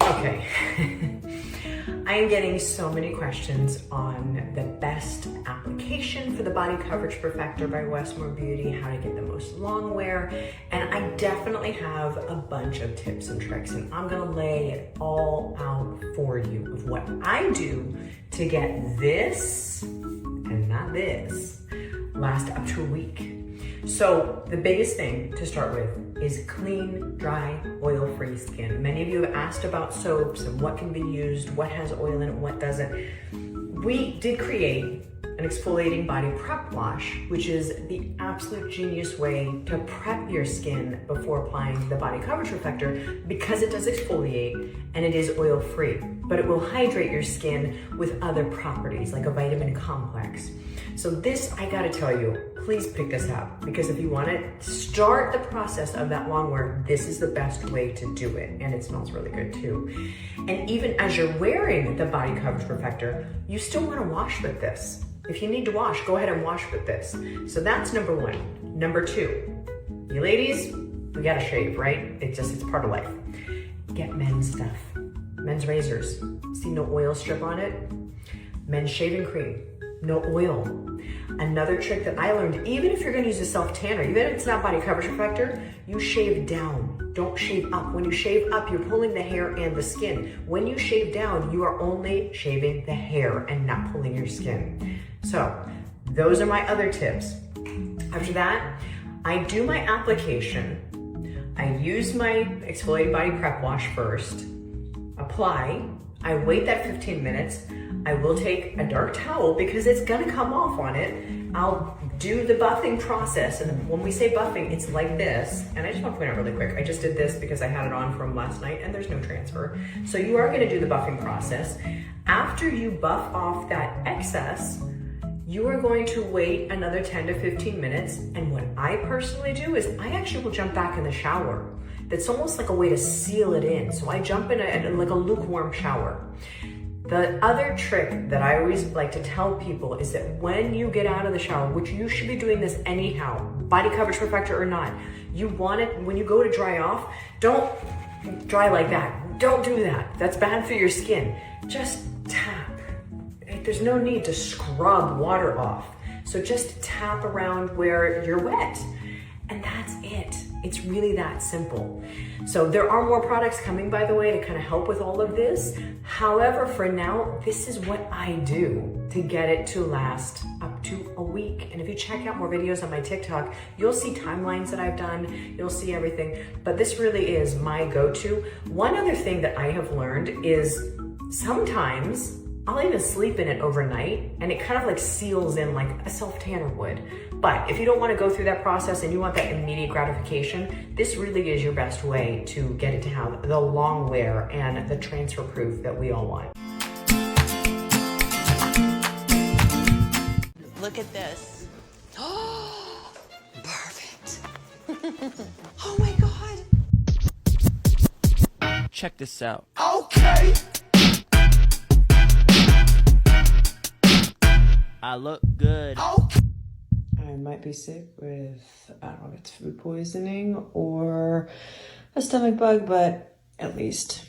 Okay. I am getting so many questions on the best application for the Body Coverage Perfector by Westmore Beauty, how to get the most long wear, and I definitely have a bunch of tips and tricks, and I'm gonna lay it all out for you of what I do to get this, and not this, last up to a week. So the biggest thing to start with is clean, dry, oil-free skin. Many of you have asked about soaps and what can be used, what has oil in it, what doesn't. We did create an exfoliating body prep wash, which is the absolute genius way to prep your skin before applying the Body Coverage Perfector, because it does exfoliate and it is oil-free, but it will hydrate your skin with other properties like a vitamin complex. So this, I gotta tell you, please pick this up, because if you wanna start the process of that long wear, this is the best way to do it, and it smells really good too. And even as you're wearing the Body Coverage Perfector, you still wanna wash with this. If you need to wash, go ahead and wash with this. So that's number one. Number two, you ladies, we gotta shave, right? It's part of life. Get men's stuff. Men's razors. See no oil strip on it? Men's shaving cream. No oil. Another trick that I learned, even if you're gonna use a self-tanner, even if it's not Body Coverage Perfector, you shave down, don't shave up. When you shave up, you're pulling the hair and the skin. When you shave down, you are only shaving the hair and not pulling your skin. So those are my other tips. After that, I do my application. I use my exfoliating body prep wash first, apply, I wait that 15 minutes. I will take a dark towel because it's gonna come off on it. I'll do the buffing process, and when we say buffing, it's like this. And I just want to point out really quick, I just did this because I had it on from last night and there's no transfer. So you are gonna do the buffing process. After you buff off that excess, you are going to wait another 10 to 15 minutes. And what I personally do is I actually will jump back in the shower. That's almost like a way to seal it in. So I jump in like a lukewarm shower. The other trick that I always like to tell people is that when you get out of the shower, which you should be doing this anyhow, Body Coverage Perfector or not, you want it, when you go to dry off, don't dry like that. Don't do that. That's bad for your skin. Just tap. There's no need to scrub water off. So just tap around where you're wet. And that's it. It's really that simple. So there are more products coming, by the way, to kind of help with all of this. However, for now, this is what I do to get it to last up to a week. And if you check out more videos on my TikTok, you'll see timelines that I've done, you'll see everything, but this really is my go-to. One other thing that I have learned is sometimes I'll even sleep in it overnight and it kind of like seals in like a self-tanner would. But if you don't want to go through that process and you want that immediate gratification, this really is your best way to get it to have the long wear and the transfer proof that we all want. Look at this. Oh, perfect. Oh my God. Check this out. Okay. I look good. Okay. I might be sick with, I don't know if it's food poisoning or a stomach bug, but at least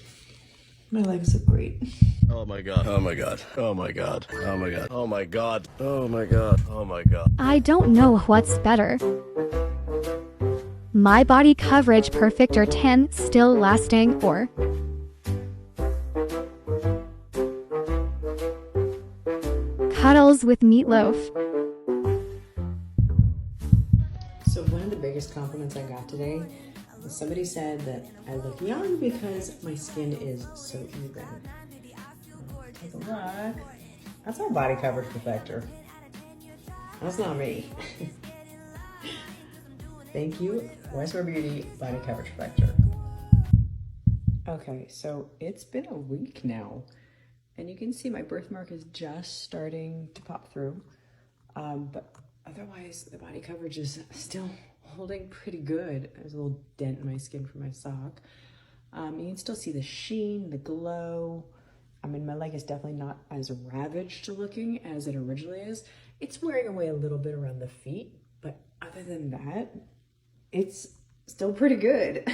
my legs look great. Oh my God. Oh my God. Oh my God. Oh my God. Oh my God. Oh my God. Oh my God. I don't know what's better. My Body Coverage Perfector 10 still lasting, or cuddles with meatloaf. So one of the biggest compliments I got today was somebody said that I look young because my skin is so even. Take a look. That's our Body Coverage Perfector. That's not me. Thank you, Westmore Beauty Body Coverage Perfector. Okay, so it's been a week now, and you can see my birthmark is just starting to pop through, but otherwise the body coverage is still holding pretty good. There's a little dent in my skin from my sock. You can still see the sheen, the glow. I mean, my leg is definitely not as ravaged looking as it originally is. It's wearing away a little bit around the feet, but other than that, it's still pretty good.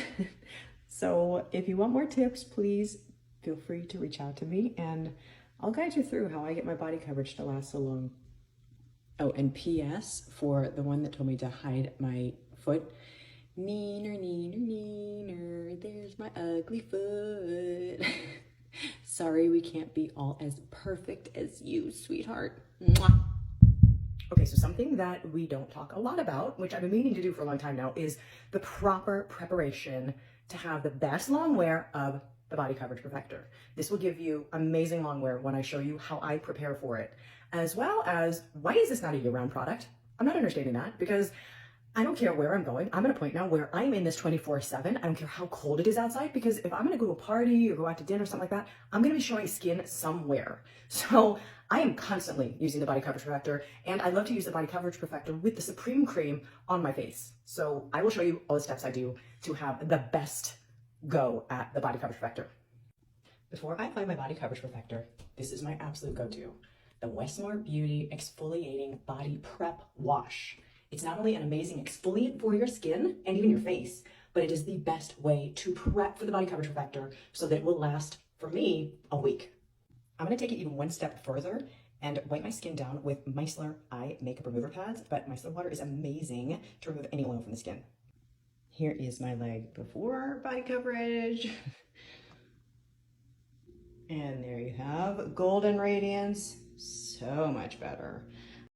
So if you want more tips, please feel free to reach out to me and I'll guide you through how I get my body coverage to last so long. Oh, and P.S. for the one that told me to hide my foot. Neener, neener, neener, there's my ugly foot. Sorry, we can't be all as perfect as you, sweetheart. Mwah. Okay, so something that we don't talk a lot about, which I've been meaning to do for a long time now, is the proper preparation to have the best long wear of the Body Coverage Perfector. This will give you amazing long wear when I show you how I prepare for it, as well as why is this not a year-round product? I'm not understanding that because I don't care where I'm going. I'm at a point now where I'm in this 24/7. I don't care how cold it is outside because if I'm gonna go to a party or go out to dinner or something like that, I'm gonna be showing skin somewhere. So I am constantly using the Body Coverage Perfector, and I love to use the Body Coverage Perfector with the Supreme Cream on my face. So I will show you all the steps I do to have the best go at the Body Coverage Perfector. Before I apply my Body Coverage Perfector, this is my absolute go-to, the Westmore Beauty Exfoliating Body Prep Wash. It's not only an amazing exfoliant for your skin and even your face, but it is the best way to prep for the Body Coverage Perfector so that it will last, for me, a week. I'm gonna take it even one step further and wipe my skin down with micellar eye makeup remover pads, but micellar water is amazing to remove any oil from the skin. Here is my leg before body coverage. And there you have golden radiance, so much better.